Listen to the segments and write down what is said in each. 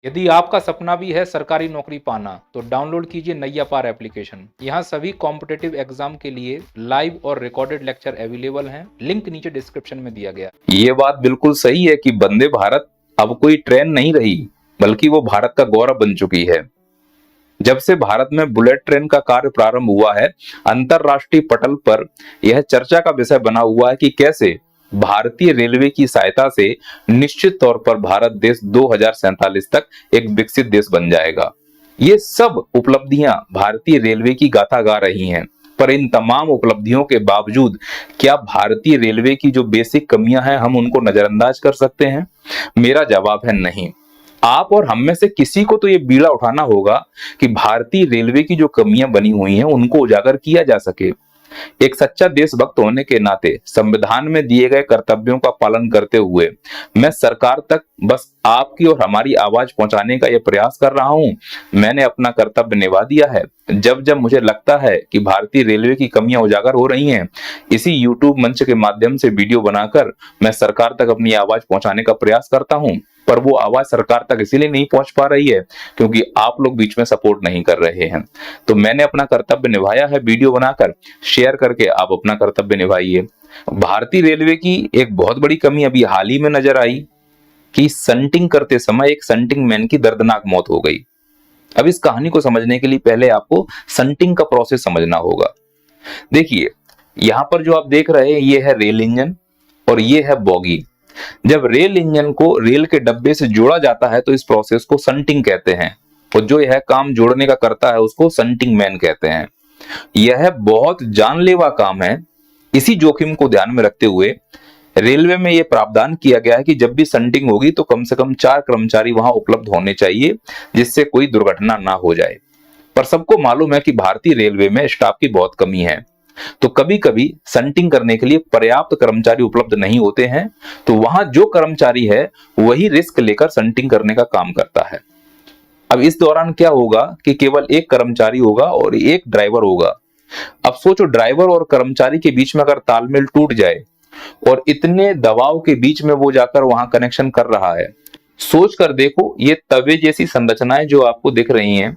यदि आपका सपना भी है सरकारी नौकरी पाना, तो डाउनलोड कीजिए नैया पार एप्लीकेशन। यहाँ सभी कॉम्पिटिटिव एग्जाम के लिए लाइव और रिकॉर्डेड लेक्चर अवेलेबल हैं। लिंक नीचे डिस्क्रिप्शन में दिया गया। ये बात बिल्कुल सही है कि वंदे भारत अब कोई ट्रेन नहीं रही, बल्कि वो भारत का गौरव बन चुकी है। जब से भारत में बुलेट ट्रेन का कार्य प्रारंभ हुआ है, अंतरराष्ट्रीय पटल पर यह चर्चा का विषय बना हुआ है कि कैसे भारतीय रेलवे की सहायता से निश्चित तौर पर भारत देश 2047 तक एक विकसित देश बन जाएगा। ये सब उपलब्धियां भारतीय रेलवे की गाथा गा रही हैं। पर इन तमाम उपलब्धियों के बावजूद क्या भारतीय रेलवे की जो बेसिक कमियां हैं हम उनको नजरअंदाज कर सकते हैं? मेरा जवाब है नहीं। आप और हम में से किसी को तो ये बीड़ा उठाना होगा कि भारतीय रेलवे की जो कमियां बनी हुई हैं उनको उजागर किया जा सके। एक सच्चा देशभक्त होने के नाते संविधान में दिए गए कर्तव्यों का पालन करते हुए मैं सरकार तक बस आपकी और हमारी आवाज पहुंचाने का यह प्रयास कर रहा हूं। मैंने अपना कर्तव्य निभा दिया है। जब जब मुझे लगता है कि भारतीय रेलवे की कमियां उजागर हो रही हैं, इसी यूट्यूब मंच के माध्यम से वीडियो बनाकर मैं सरकार तक अपनी आवाज पहुंचाने का प्रयास करता हूं। पर वो आवाज सरकार तक इसीलिए नहीं पहुंच पा रही है क्योंकि आप लोग बीच में सपोर्ट नहीं कर रहे हैं। तो मैंने अपना कर्तव्य निभाया है, वीडियो बनाकर शेयर करके आप अपना कर्तव्य निभाइए। भारतीय रेलवे की एक बहुत बड़ी कमी अभी हाल ही में नजर आई कि संटिंग करते समय एक संटिंग मैन की दर्दनाक मौत हो गई। अब इस कहानी को समझने के लिए पहले आपको संटिंग का प्रोसेस समझना होगा। देखिए, यहां पर जो आप देख रहे हैं ये है रेल इंजन और ये है बॉगी। जब रेल इंजन को रेल के डब्बे से जोड़ा जाता है तो इस प्रोसेस को संटिंग कहते हैं और जो यह काम जोड़ने का करता है उसको संटिंग मैन कहते हैं। यह बहुत जानलेवा काम है। इसी जोखिम को ध्यान में रखते हुए रेलवे में यह प्रावधान किया गया है कि जब भी संटिंग होगी तो कम से कम 4 कर्मचारी वहां उपलब्ध होने चाहिए जिससे कोई दुर्घटना ना हो जाए। पर सबको मालूम है कि भारतीय रेलवे में स्टाफ की बहुत कमी है, तो कभी कभी संटिंग करने के लिए पर्याप्त कर्मचारी उपलब्ध नहीं होते हैं। तो वहां जो कर्मचारी है वही रिस्क लेकर संटिंग करने का काम करता है। अब इस दौरान क्या होगा कि केवल एक कर्मचारी होगा और एक ड्राइवर होगा। अब सोचो, ड्राइवर और कर्मचारी के बीच में अगर तालमेल टूट जाए और इतने दबाव के बीच में वो जाकर वहां कनेक्शन कर रहा है, सोच कर देखो ये तवे जैसी संरचनाएं जो आपको दिख रही हैं,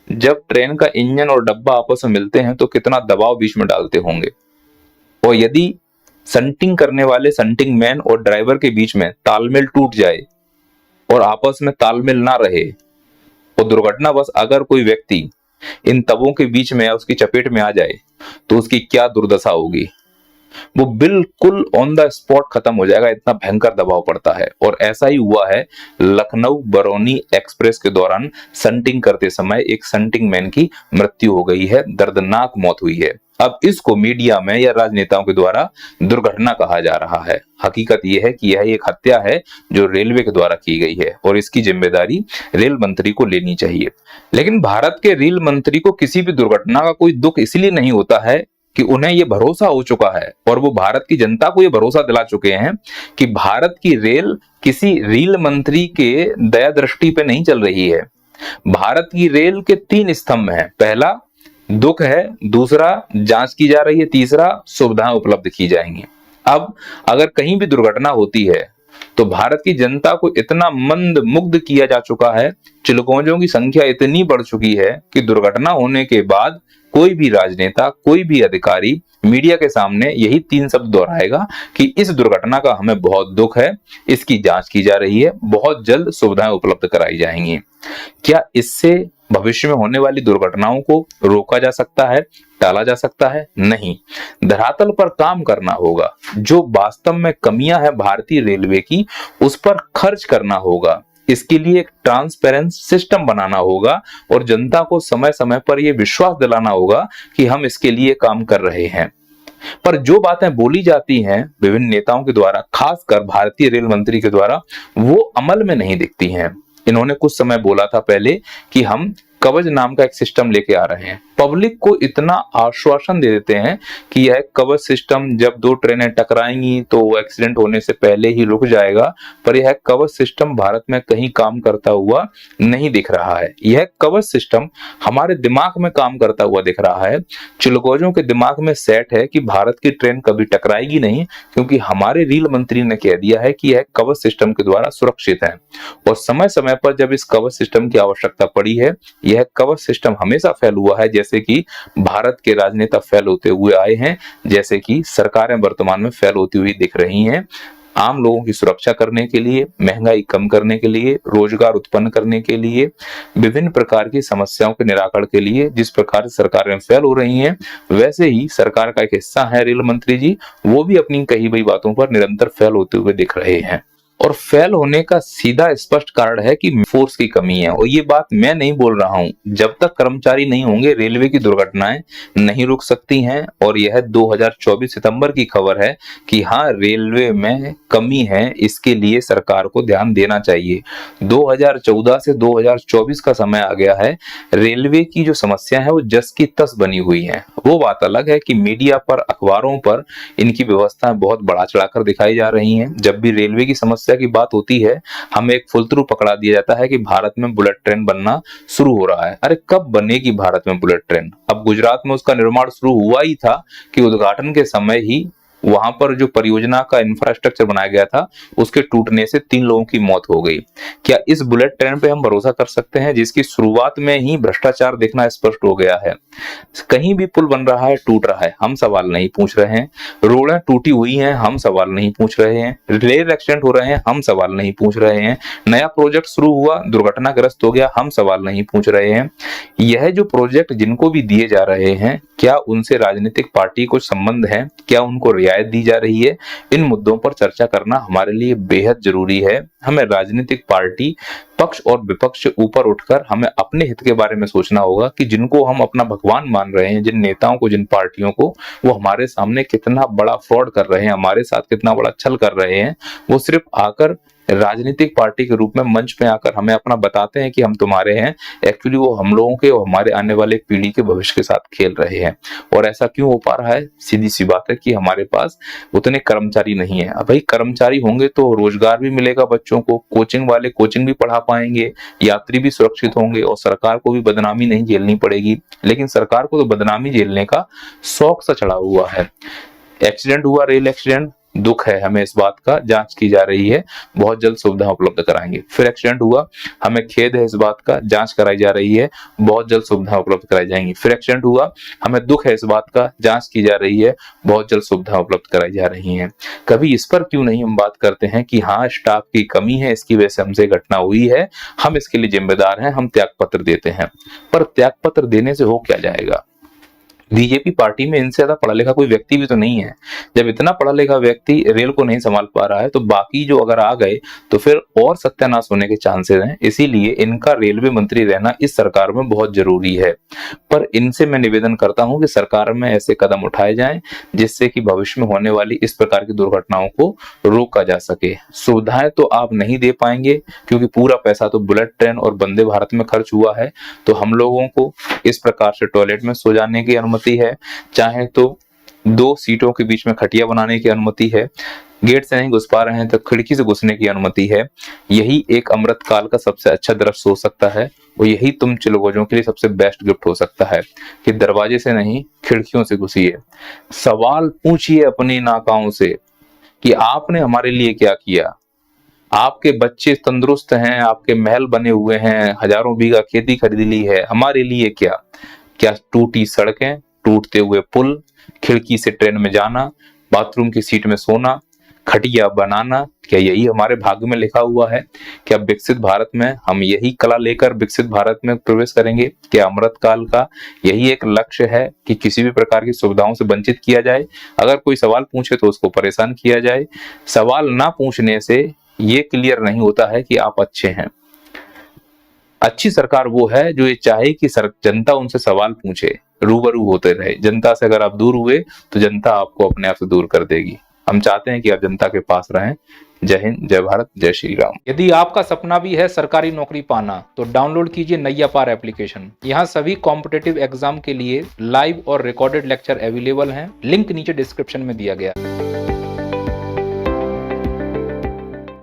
जब ट्रेन का इंजन और डब्बा आपस में मिलते हैं तो कितना दबाव बीच में डालते होंगे। और यदि संटिंग करने वाले संटिंग मैन और ड्राइवर के बीच में तालमेल टूट जाए और आपस में तालमेल ना रहे और दुर्घटनावश अगर कोई व्यक्ति इन तवों के बीच में या उसकी चपेट में आ जाए तो उसकी क्या दुर्दशा होगी। वो बिल्कुल ऑन द स्पॉट खत्म हो जाएगा, इतना भयंकर दबाव पड़ता है। और ऐसा ही हुआ है, लखनऊ बरौनी एक्सप्रेस के दौरान संटिंग करते समय एक संटिंग मैन की मृत्यु हो गई है, दर्दनाक मौत हुई है। अब इसको मीडिया में या राजनेताओं के द्वारा दुर्घटना कहा जा रहा है। हकीकत यह है कि यह एक हत्या है जो रेलवे के द्वारा की गई है और इसकी जिम्मेदारी रेल मंत्री को लेनी चाहिए। लेकिन भारत के रेल मंत्री को किसी भी दुर्घटना का कोई दुख इसलिए नहीं होता है कि उन्हें यह भरोसा हो चुका है और वो भारत की जनता को यह भरोसा दिला चुके हैं कि भारत की रेल किसी रेल मंत्री के दया दृष्टि पे नहीं चल रही है। भारत की रेल के 3 स्तंभ हैं। पहला दुख है, दूसरा जांच की जा रही है, तीसरा सुविधाएं उपलब्ध की जाएंगी। अब अगर कहीं भी दुर्घटना होती है तो भारत की जनता को इतना मंद मुग्ध किया जा चुका है, चिलगोजों की संख्या इतनी बढ़ चुकी है कि दुर्घटना होने के बाद कोई भी राजनेता, कोई भी अधिकारी मीडिया के सामने यही 3 शब्द दोहराएगा कि इस दुर्घटना का हमें बहुत दुख है, इसकी जांच की जा रही है, बहुत जल्द सुविधाएं उपलब्ध कराई जाएंगी। क्या इससे भविष्य में होने वाली दुर्घटनाओं को रोका जा सकता है, टाला जा सकता है? नहीं। धरातल पर काम करना होगा। जो वास्तव में कमियां हैं भारतीय रेलवे की, उस पर खर्च करना होगा। इसके लिए एक ट्रांसपेरेंट सिस्टम बनाना होगा और जनता को समय समय पर यह विश्वास दिलाना होगा कि हम इसके लिए काम कर रहे हैं। पर जो बातें बोली जाती हैं विभिन्न नेताओं के द्वारा, खासकर भारतीय रेल मंत्री के द्वारा, वो अमल में नहीं दिखती हैं। इन्होंने कुछ समय बोला था पहले कि हम कवच नाम का एक सिस्टम लेके आ रहे हैं। पब्लिक को इतना आश्वासन दे देते हैं कि यह कवच सिस्टम जब दो ट्रेनें टकराएंगी तो वो एक्सीडेंट होने से पहले ही रुक जाएगा, पर यह कवच सिस्टम भारत में कहीं काम करता हुआ नहीं दिख रहा है। यह कवच सिस्टम हमारे दिमाग में काम करता हुआ दिख रहा है। चिलगोजों के दिमाग में सेट है कि भारत की ट्रेन कभी टकराएगी नहीं, क्योंकि हमारे रेल मंत्री ने कह दिया है कि यह कवच सिस्टम के द्वारा सुरक्षित है। और समय समय पर जब इस कवच सिस्टम की आवश्यकता पड़ी है, यह कवच सिस्टम हमेशा फेल हुआ है, जैसे कि भारत के राजनेता फेल होते हुए आए हैं, जैसे कि सरकारें वर्तमान में फेल होती हुई दिख रही हैं। आम लोगों की सुरक्षा करने के लिए, महंगाई कम करने के लिए, रोजगार उत्पन्न करने के लिए, विभिन्न प्रकार की समस्याओं के निराकरण के लिए जिस प्रकार से सरकारें फेल हो रही हैं, वैसे ही सरकार का एक हिस्सा है रेल मंत्री जी, वो भी अपनी कही गई बातों पर निरंतर फेल होते हुए दिख रहे हैं। और फेल होने का सीधा स्पष्ट कारण है कि फोर्स की कमी है। और ये बात मैं नहीं बोल रहा हूं, जब तक कर्मचारी नहीं होंगे रेलवे की दुर्घटनाएं नहीं रुक सकती हैं। और यह 2024 सितंबर की खबर है कि हाँ, रेलवे में कमी है, इसके लिए सरकार को ध्यान देना चाहिए। 2014 से 2024 का समय आ गया है, रेलवे की जो समस्या है वो जस की तस बनी हुई है। वो बात अलग है कि मीडिया पर, अखबारों पर इनकी व्यवस्थाएं बहुत बढ़ा चढ़ाकर दिखाई जा रही हैं। जब भी रेलवे की समस्या की बात होती है, हमें एक फुलतरू पकड़ा दिया जाता है कि भारत में बुलेट ट्रेन बनना शुरू हो रहा है। अरे कब बनेगी भारत में बुलेट ट्रेन? अब गुजरात में उसका निर्माण शुरू हुआ ही था कि उद्घाटन के समय ही वहां पर जो परियोजना का इंफ्रास्ट्रक्चर बनाया गया था, उसके टूटने से 3 लोगों की मौत हो गई। क्या इस बुलेट ट्रेन पे हम भरोसा कर सकते हैं, जिसकी शुरुआत में ही भ्रष्टाचार देखना स्पष्ट हो गया है? कहीं भी पुल बन रहा है, टूट रहा है, हम सवाल नहीं पूछ रहे हैं। रोडें टूटी हुई हैं, हम सवाल नहीं पूछ रहे हैं। रेल एक्सीडेंट हो रहे हैं, हम सवाल नहीं पूछ रहे हैं। नया प्रोजेक्ट शुरू हुआ, दुर्घटनाग्रस्त हो गया, हम सवाल नहीं पूछ रहे हैं। यह जो प्रोजेक्ट जिनको भी दिए जा रहे हैं, क्या उनसे राजनीतिक पार्टी को संबंध है? क्या उनको रियायत दी जा रही है? इन मुद्दों पर चर्चा करना हमारे लिए बेहद जरूरी है। हमें राजनीतिक पार्टी, पक्ष और विपक्ष से ऊपर उठकर हमें अपने हित के बारे में सोचना होगा कि जिनको हम अपना भगवान मान रहे हैं, जिन नेताओं को, जिन पार्टियों को, वो हमारे सामने कितना बड़ा फ्रॉड कर रहे हैं, हमारे साथ कितना बड़ा छल कर रहे हैं। वो सिर्फ आकर राजनीतिक पार्टी के रूप में मंच पे आकर हमें अपना बताते हैं कि हम तुम्हारे हैं, एक्चुअली वो हम लोगों के और हमारे आने वाले पीढ़ी के भविष्य के साथ खेल रहे हैं। और ऐसा क्यों हो पा रहा है? सीधी सी बात है कि हमारे पास उतने कर्मचारी नहीं है। अब भाई कर्मचारी होंगे तो रोजगार भी मिलेगा बच्चों को, कोचिंग वाले कोचिंग भी पढ़ा पाएंगे, यात्री भी सुरक्षित होंगे और सरकार को भी बदनामी नहीं झेलनी पड़ेगी। लेकिन सरकार को तो बदनामी झेलने का शौक सा चढ़ा हुआ है। एक्सीडेंट हुआ, रेल एक्सीडेंट, दुख है हमें इस बात का, जांच की जा रही है, बहुत जल्द सुविधा उपलब्ध कराएंगे। फिर एक्सीडेंट हुआ, हमें खेद है इस बात का, जांच कराई जा रही है, बहुत जल्द सुविधा उपलब्ध कराई जाएंगी। फिर एक्सीडेंट हुआ, हमें दुख है इस बात का, जांच की जा रही है, बहुत जल्द सुविधा उपलब्ध कराई जा रही है। कभी इस पर क्यों नहीं हम बात करते हैं कि हाँ, स्टाफ की कमी है, इसकी वजह से हमसे घटना हुई है, हम इसके लिए जिम्मेदार हैं, हम त्याग पत्र देते हैं। पर त्याग पत्र देने से हो क्या जाएगा? बीजेपी पार्टी में इनसे ज्यादा पढ़ा लिखा कोई व्यक्ति भी तो नहीं है। जब इतना पढ़ा लिखा व्यक्ति रेल को नहीं संभाल पा रहा है, तो बाकी जो अगर आ गए तो फिर और सत्यानाश होने के चांसेस हैं। इसीलिए इनका रेलवे मंत्री रहना इस सरकार में बहुत जरूरी है। पर इनसे मैं निवेदन करता हूं कि सरकार में ऐसे कदम उठाए जाएं जिससे कि भविष्य में होने वाली इस प्रकार की दुर्घटनाओं को रोका जा सके। सुविधाएं तो आप नहीं दे पाएंगे, क्योंकि पूरा पैसा तो बुलेट ट्रेन और वंदे भारत में खर्च हुआ है। तो हम लोगों को इस प्रकार से टॉयलेट में सो जाने की अनुमति है, चाहे तो 2 सीटों के बीच में खटिया बनाने की अनुमति है, गेट से नहीं घुस पा रहे हैं तो खिड़की से घुसने की अनुमति है। यही एक अमृत काल का सबसे अच्छा दृश्य हो सकता है, और यही तुम चिलगोजों के लिए सबसे बेस्ट गिफ्ट हो सकता है कि दरवाजे से नहीं, खिड़कियों से घुसिए। सवाल पूछिए अपनी नाकाओं से कि आपने हमारे लिए क्या किया। आपके बच्चे तंदुरुस्त हैं, आपके महल बने हुए हैं, हजारों बीघा खेती खरीद ली है, हमारे लिए क्या? क्या टूटी सड़कें, टूटते हुए पुल, खिड़की से ट्रेन में जाना, बाथरूम की सीट में सोना, खटिया बनाना, क्या यही हमारे भाग्य में लिखा हुआ है? क्या विकसित भारत में हम यही कला लेकर विकसित भारत में प्रवेश करेंगे? क्या अमृत काल का यही एक लक्ष्य है कि किसी भी प्रकार की सुविधाओं से वंचित किया जाए? अगर कोई सवाल पूछे तो उसको परेशान किया जाए। सवाल ना पूछने से ये क्लियर नहीं होता है कि आप अच्छे हैं। अच्छी सरकार वो है जो ये चाहे कि जनता उनसे सवाल पूछे, रूबरू होते रहे। जनता से अगर आप दूर हुए तो जनता आपको अपने आप से दूर कर देगी। हम चाहते हैं कि आप जनता के पास रहें। जय हिंद, जय भारत, जय श्री राम। यदि आपका सपना भी है सरकारी नौकरी पाना तो डाउनलोड कीजिए नैया पार एप्लीकेशन। यहाँ सभी कॉम्पिटिटिव एग्जाम के लिए लाइव और रिकॉर्डेड लेक्चर अवेलेबल हैं। लिंक नीचे डिस्क्रिप्शन में दिया गया है।